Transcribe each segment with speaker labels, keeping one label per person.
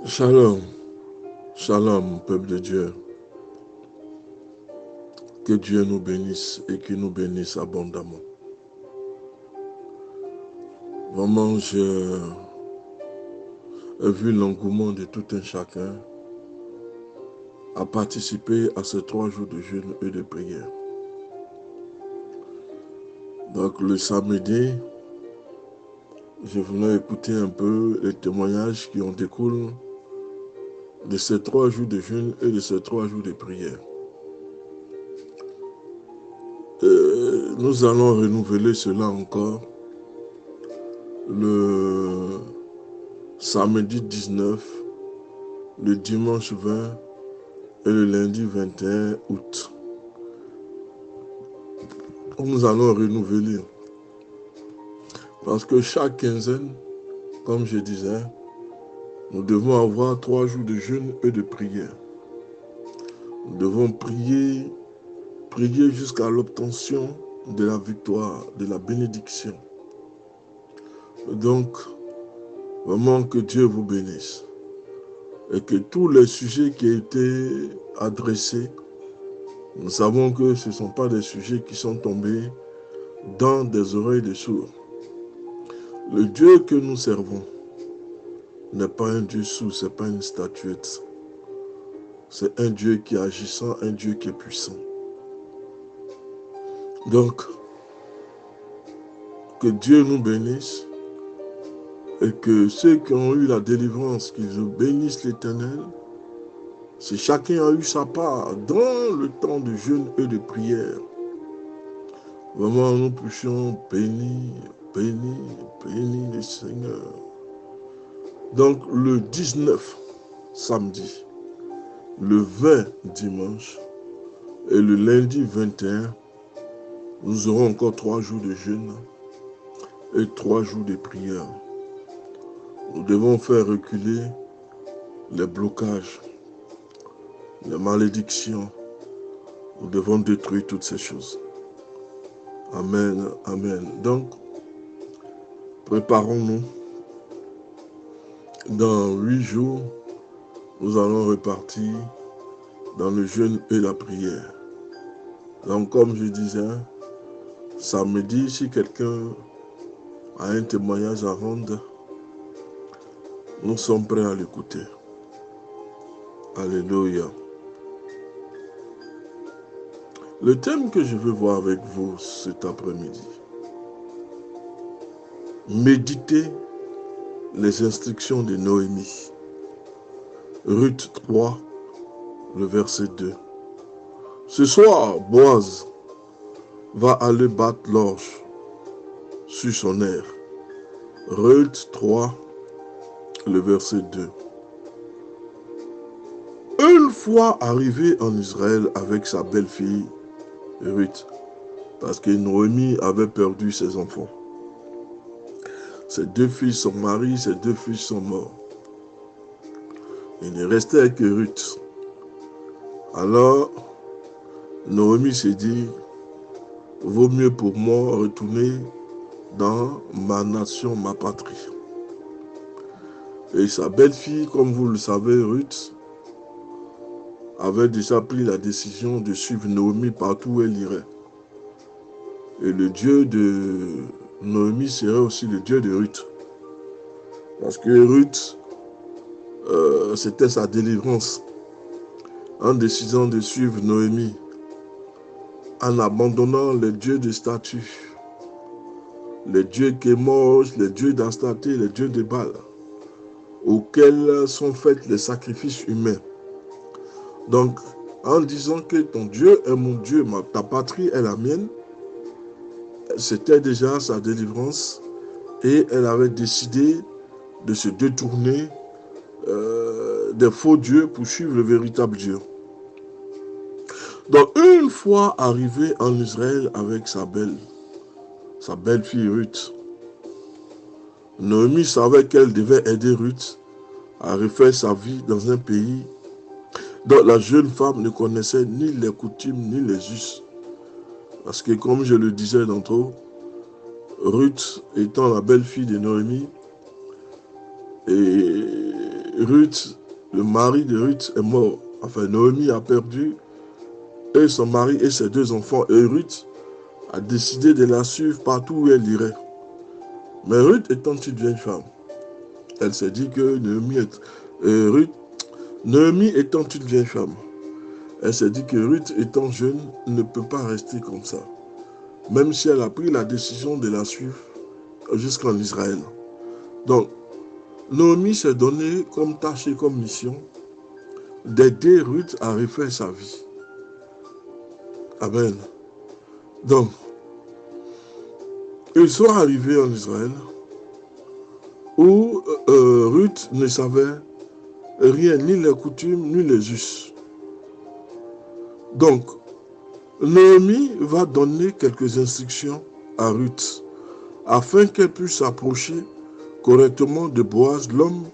Speaker 1: Shalom, shalom, peuple de Dieu. Que Dieu nous bénisse et qu'il nous bénisse abondamment. Vraiment, j'ai vu l'engouement de tout un chacun à participer à ces 3 jours de jeûne et de prière. Donc le samedi, je voulais écouter un peu les témoignages qui en découlent de ces 3 jours de jeûne et de ces 3 jours de prière. Nous allons renouveler cela encore le samedi 19, le dimanche 20 et le lundi 21 août. Nous allons renouveler. Parce que chaque quinzaine, comme je disais, nous devons avoir 3 jours de jeûne et de prière. Nous devons prier jusqu'à l'obtention de la victoire, de la bénédiction. Donc, vraiment que Dieu vous bénisse. Et que tous les sujets qui ont été adressés, nous savons que ce ne sont pas des sujets qui sont tombés dans des oreilles de sourds. Le Dieu que nous servons n'est pas un Dieu sourd, ce n'est pas une statuette. C'est un Dieu qui est agissant, un Dieu qui est puissant. Donc, que Dieu nous bénisse et que ceux qui ont eu la délivrance, qu'ils bénissent l'Éternel. Si chacun a eu sa part dans le temps de jeûne et de prière, vraiment nous puissions bénir le Seigneur. Donc le 19 samedi, le 20 dimanche et le lundi 21, nous aurons encore 3 jours de jeûne et 3 jours de prière. Nous devons faire reculer les blocages, les malédictions. Nous devons détruire toutes ces choses. Amen, amen. Donc, préparons-nous. Dans 8 jours, nous allons repartir dans le jeûne et la prière. Donc, comme je disais, samedi, si quelqu'un a un témoignage à rendre, nous sommes prêts à l'écouter. Alléluia. Le thème que je veux voir avec vous cet après-midi, méditez les instructions de Noémie. Ruth 3, le verset 2. Ce soir, Boaz va aller battre l'orge sur son aire. Ruth 3, le verset 2. Une fois arrivé en Israël avec sa belle-fille Ruth, parce que Noémie avait perdu ses enfants. Ses 2 fils sont mariés, ses 2 fils sont morts. Il ne restait que Ruth. Alors, Noémie s'est dit, vaut mieux pour moi retourner dans ma nation, ma patrie. Et sa belle-fille, comme vous le savez, Ruth, avait déjà pris la décision de suivre Noémie partout où elle irait. Et le Dieu de Noémie serait aussi le Dieu de Ruth. Parce que Ruth, c'était sa délivrance. En décidant de suivre Noémie, en abandonnant les dieux de statues, les dieux Kémosh, les dieux d'Astaté, les dieux de Baal, auxquels sont faits les sacrifices humains. Donc, en disant que ton Dieu est mon Dieu, ta patrie est la mienne, c'était déjà sa délivrance et elle avait décidé de se détourner des faux dieux pour suivre le véritable Dieu. Donc, une fois arrivé en Israël avec sa belle-fille Ruth, Noémie savait qu'elle devait aider Ruth à refaire sa vie dans un pays dont la jeune femme ne connaissait ni les coutumes ni les us. Parce que comme je le disais tantôt, Ruth étant la belle-fille de Noémie, et Ruth, le mari de Ruth est mort. Enfin, Noémie a perdu et son mari et ses 2 enfants. Et Ruth a décidé de la suivre partout où elle irait. Mais Ruth étant une vieille femme, elle s'est dit que Noémie étant une vieille femme, elle s'est dit que Ruth étant jeune ne peut pas rester comme ça. Même si elle a pris la décision de la suivre jusqu'en Israël. Donc, Noémie s'est donné comme tâche et comme mission d'aider Ruth à refaire sa vie. Amen. Donc, ils sont arrivés en Israël où Ruth ne savait rien, ni les coutumes, ni les us. Donc, Noémie va donner quelques instructions à Ruth afin qu'elle puisse s'approcher correctement de Boaz, l'homme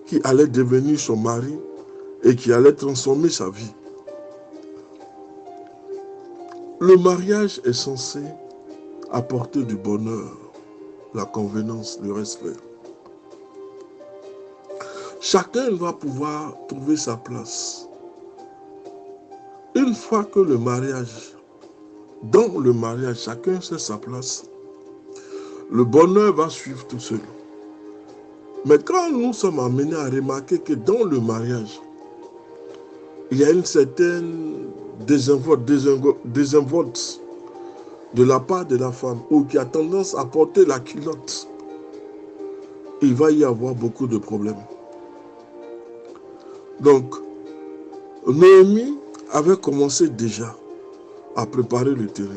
Speaker 1: qui allait devenir son mari et qui allait transformer sa vie. Le mariage est censé apporter du bonheur, la convenance, le respect. Chacun va pouvoir trouver sa place. Une fois que dans le mariage, chacun sait sa place, le bonheur va suivre tout seul. Mais quand nous sommes amenés à remarquer que dans le mariage, il y a une certaine désinvolte de la part de la femme ou qui a tendance à porter la culotte, il va y avoir beaucoup de problèmes. Donc, Noémie avait commencé déjà à préparer le terrain,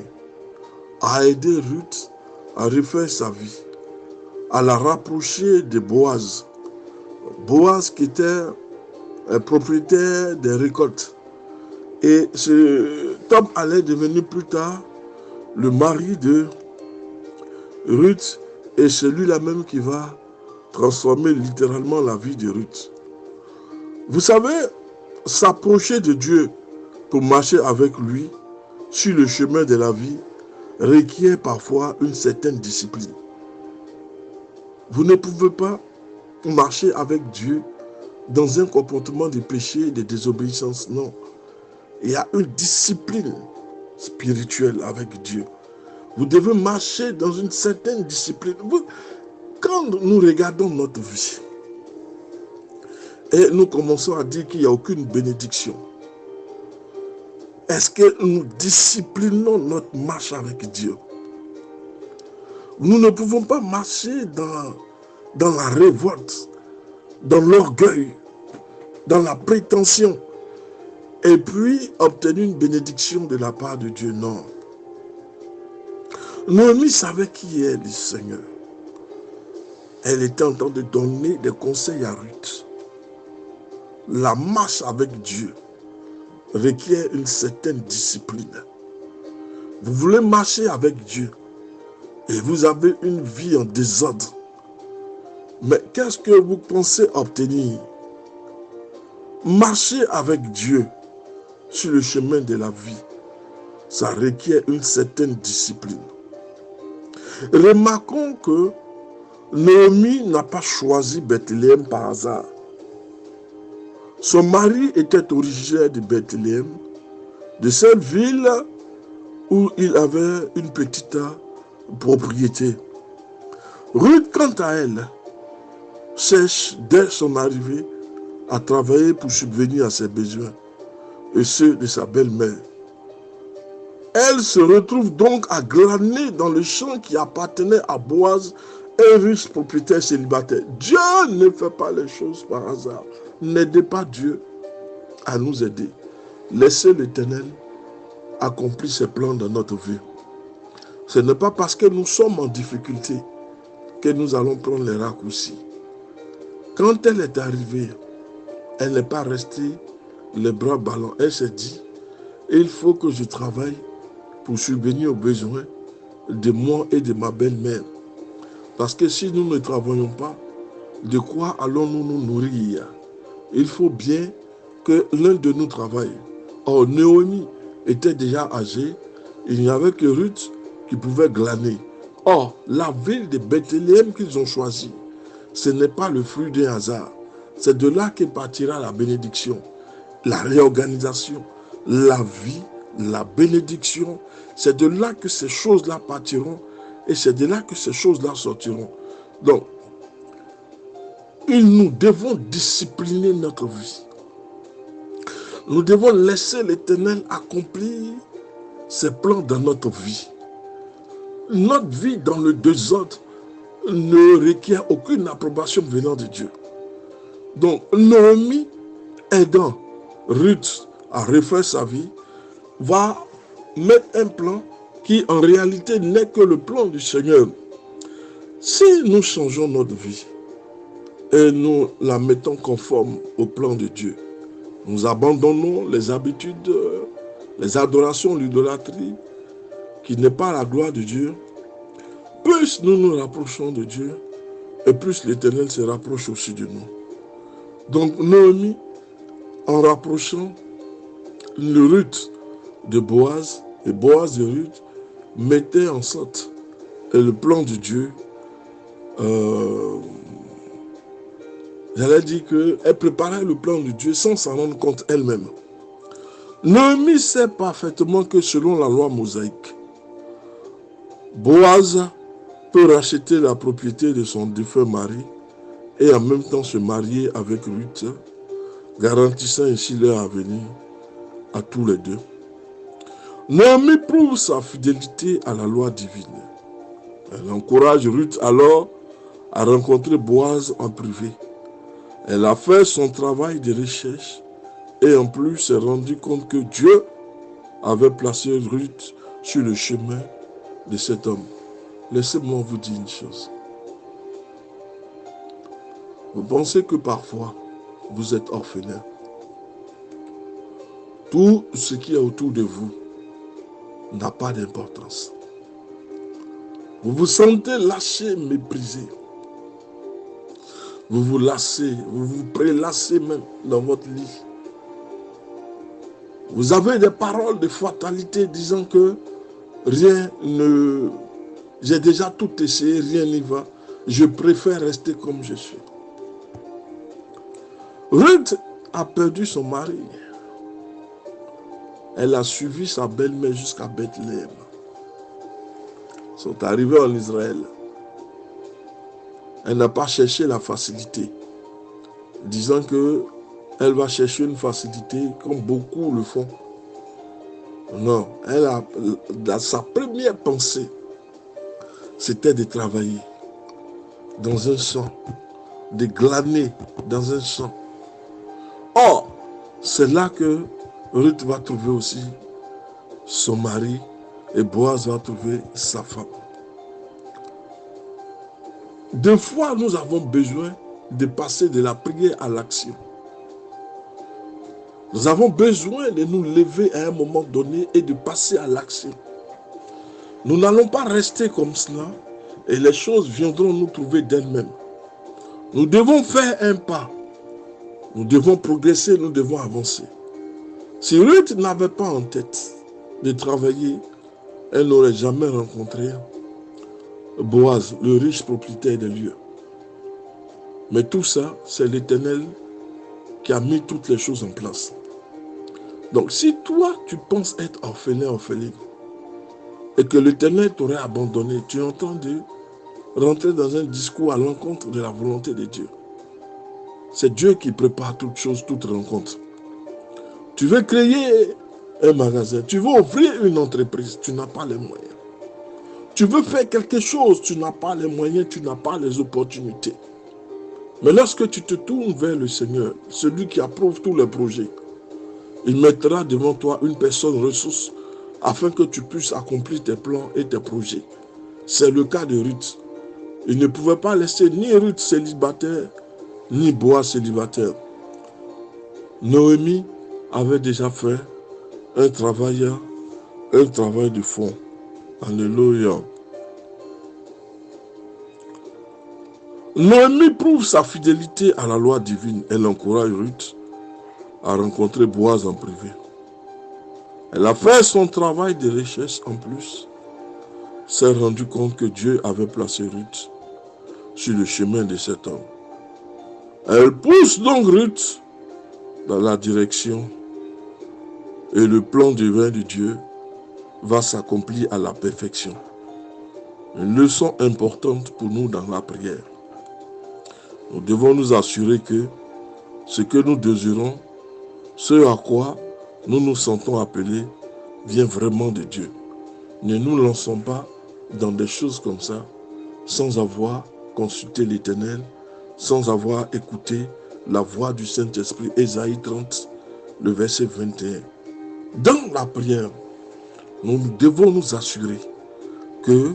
Speaker 1: à aider Ruth à refaire sa vie, à la rapprocher de Boaz. Boaz qui était propriétaire des récoltes. Et cet homme allait devenir plus tard le mari de Ruth et celui-là même qui va transformer littéralement la vie de Ruth. Vous savez, s'approcher de Dieu pour marcher avec lui sur le chemin de la vie requiert parfois une certaine discipline. Vous ne pouvez pas marcher avec Dieu dans un comportement de péché et de désobéissance. Non. Il y a une discipline spirituelle avec Dieu. Vous devez marcher dans une certaine discipline. Quand nous regardons notre vie et nous commençons à dire qu'il n'y a aucune bénédiction, est-ce que nous disciplinons notre marche avec Dieu? Nous ne pouvons pas marcher dans la révolte, dans l'orgueil, dans la prétention, et puis obtenir une bénédiction de la part de Dieu. Non. Noémie savait qui est le Seigneur. Elle était en train de donner des conseils à Ruth. La marche avec Dieu requiert une certaine discipline. Vous voulez marcher avec Dieu et vous avez une vie en désordre. Mais qu'est-ce que vous pensez obtenir? Marcher avec Dieu sur le chemin de la vie, ça requiert une certaine discipline. Remarquons que Noémie n'a pas choisi Bethléem par hasard. Son mari était originaire de Bethléem, de cette ville où il avait une petite propriété. Ruth, quant à elle, cherche dès son arrivée à travailler pour subvenir à ses besoins et ceux de sa belle-mère. Elle se retrouve donc à glaner dans le champ qui appartenait à Boaz, un riche propriétaire célibataire. Dieu ne fait pas les choses par hasard. N'aidez pas Dieu à nous aider. Laissez l'Éternel accomplir ses plans dans notre vie. Ce n'est pas parce que nous sommes en difficulté que nous allons prendre les raccourcis. Quand elle est arrivée, elle n'est pas restée les bras ballants. Elle s'est dit, il faut que je travaille pour subvenir aux besoins de moi et de ma belle-mère. Parce que si nous ne travaillons pas, de quoi allons-nous nous nourrir? Il faut bien que l'un de nous travaille. Or, Noémie était déjà âgée, il n'y avait que Ruth qui pouvait glaner. Or, la ville de Bethléem qu'ils ont choisie, ce n'est pas le fruit d'un hasard. C'est de là que partira la bénédiction, la réorganisation, la vie, la bénédiction. C'est de là que ces choses-là partiront et c'est de là que ces choses-là sortiront. Donc, nous devons discipliner notre vie. Nous devons laisser l'Éternel accomplir ses plans dans notre vie. Notre vie dans le désordre ne requiert aucune approbation venant de Dieu. Donc, Naomi, aidant Ruth à refaire sa vie, va mettre un plan qui en réalité n'est que le plan du Seigneur. Si nous changeons notre vie et nous la mettons conforme au plan de Dieu, nous abandonnons les habitudes, les adorations, l'idolâtrie, qui n'est pas la gloire de Dieu, plus nous nous rapprochons de Dieu, et plus l'Éternel se rapproche aussi de nous. Donc Naomi, en rapprochant le Ruth de Boaz et Boaz de Ruth, mettait en sorte le plan de Dieu. J'allais dire qu'elle préparait le plan de Dieu sans s'en rendre compte elle-même. Naomi sait parfaitement que selon la loi mosaïque, Boaz peut racheter la propriété de son défunt mari et en même temps se marier avec Ruth, garantissant ainsi leur avenir à tous les deux. Naomi prouve sa fidélité à la loi divine. Elle encourage Ruth alors à rencontrer Boaz en privé. Elle a fait son travail de recherche et en plus s'est rendu compte que Dieu avait placé Ruth sur le chemin de cet homme. Laissez-moi vous dire une chose. Vous pensez que parfois vous êtes orphelin. Tout ce qui est autour de vous n'a pas d'importance. Vous vous sentez lâché, méprisé. Vous vous lassez, vous vous prélassez même dans votre lit. Vous avez des paroles de fatalité disant que rien ne... J'ai déjà tout essayé, rien n'y va. Je préfère rester comme je suis. Ruth a perdu son mari. Elle a suivi sa belle-mère jusqu'à Bethléem. Ils sont arrivés en Israël. Elle n'a pas cherché la facilité, disant qu'elle va chercher une facilité comme beaucoup le font. Non, sa première pensée, c'était de travailler dans un champ, de glaner dans un champ. Or, c'est là que Ruth va trouver aussi son mari et Boaz va trouver sa femme. Des fois, nous avons besoin de passer de la prière à l'action. Nous avons besoin de nous lever à un moment donné et de passer à l'action. Nous n'allons pas rester comme cela et les choses viendront nous trouver d'elles-mêmes. Nous devons faire un pas. Nous devons progresser, nous devons avancer. Si Ruth n'avait pas en tête de travailler, elle n'aurait jamais rencontré Boaz, le riche propriétaire des lieux. Mais tout ça, c'est l'Éternel qui a mis toutes les choses en place. Donc, si toi, tu penses être orphelin, orpheline, et que l'Éternel t'aurait abandonné, tu es en train de rentrer dans un discours à l'encontre de la volonté de Dieu. C'est Dieu qui prépare toutes choses, toute rencontre. Tu veux créer un magasin, tu veux ouvrir une entreprise, tu n'as pas les moyens. Tu veux faire quelque chose, tu n'as pas les moyens, tu n'as pas les opportunités. Mais lorsque tu te tournes vers le Seigneur, celui qui approuve tous les projets, il mettra devant toi une personne ressource afin que tu puisses accomplir tes plans et tes projets. C'est le cas de Ruth. Il ne pouvait pas laisser ni Ruth célibataire, ni Boaz célibataire. Naomi avait déjà fait un travail de fond. Alléluia. Naomi prouve sa fidélité à la loi divine. Elle encourage Ruth à rencontrer Boaz en privé. Elle a fait son travail de recherche en plus. S'est rendu compte que Dieu avait placé Ruth sur le chemin de cet homme. Elle pousse donc Ruth dans la direction et le plan divin de Dieu va s'accomplir à la perfection. Une leçon importante pour nous dans la prière. Nous devons nous assurer que ce que nous désirons, ce à quoi nous nous sentons appelés, vient vraiment de Dieu. Ne nous lançons pas dans des choses comme ça sans avoir consulté l'Éternel, sans avoir écouté la voix du Saint-Esprit. Ésaïe 30, le verset 21. Dans la prière, nous devons nous assurer que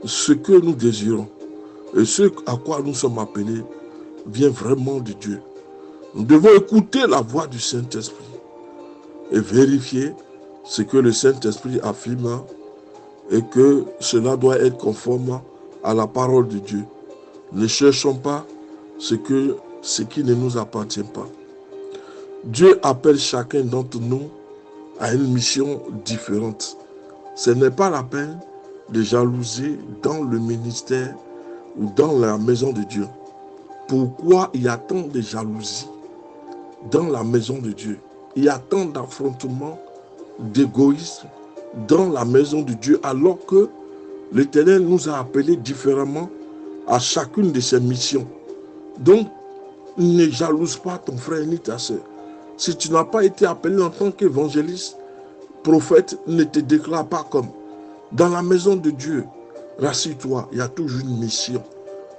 Speaker 1: ce que nous désirons et ce à quoi nous sommes appelés vient vraiment de Dieu. Nous devons écouter la voix du Saint-Esprit et vérifier ce que le Saint-Esprit affirme et que cela doit être conforme à la parole de Dieu. Ne cherchons pas ce qui ne nous appartient pas. Dieu appelle chacun d'entre nous à une mission différente. Ce n'est pas la peine de jalouser dans le ministère ou dans la maison de Dieu. Pourquoi il y a tant de jalousie dans la maison de Dieu? Il y a tant d'affrontements, d'égoïsme dans la maison de Dieu, alors que l'Éternel nous a appelés différemment à chacune de ses missions. Donc, ne jalouse pas ton frère ni ta soeur. Si tu n'as pas été appelé en tant qu'évangéliste, prophète, ne te déclare pas comme. Dans la maison de Dieu, rassure-toi, il y a toujours une mission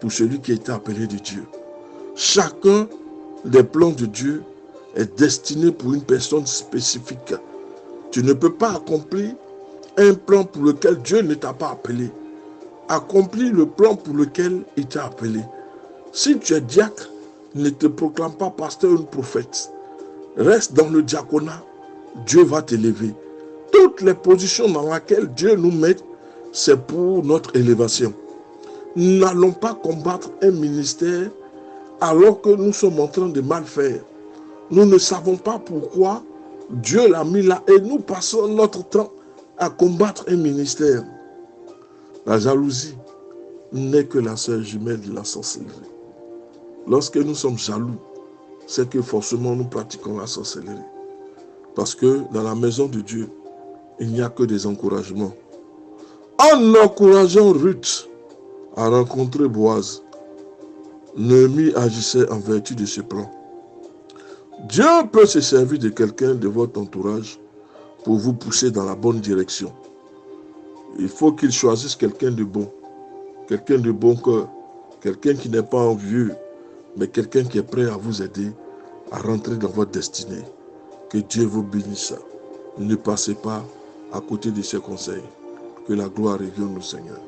Speaker 1: pour celui qui a été appelé de Dieu. Chacun des plans de Dieu est destiné pour une personne spécifique. Tu ne peux pas accomplir un plan pour lequel Dieu ne t'a pas appelé. Accomplis le plan pour lequel il t'a appelé. Si tu es diacre, ne te proclame pas pasteur ou prophète. Reste dans le diaconat, Dieu va t'élever. Toutes les positions dans lesquelles Dieu nous met, c'est pour notre élévation. Nous n'allons pas combattre un ministère alors que nous sommes en train de mal faire. Nous ne savons pas pourquoi Dieu l'a mis là et nous passons notre temps à combattre un ministère. La jalousie n'est que la sœur jumelle de la sorcellerie. Lorsque nous sommes jaloux, c'est que forcément nous pratiquons la sorcellerie. Parce que dans la maison de Dieu, il n'y a que des encouragements. En encourageant Ruth à rencontrer Boaz, Noémie agissait en vertu de ce plan. Dieu peut se servir de quelqu'un de votre entourage pour vous pousser dans la bonne direction. Il faut qu'il choisisse quelqu'un de bon cœur, quelqu'un qui n'est pas envieux, mais quelqu'un qui est prêt à vous aider à rentrer dans votre destinée. Que Dieu vous bénisse. Ne passez pas à côté de ses conseils. Que la gloire revienne au Seigneur.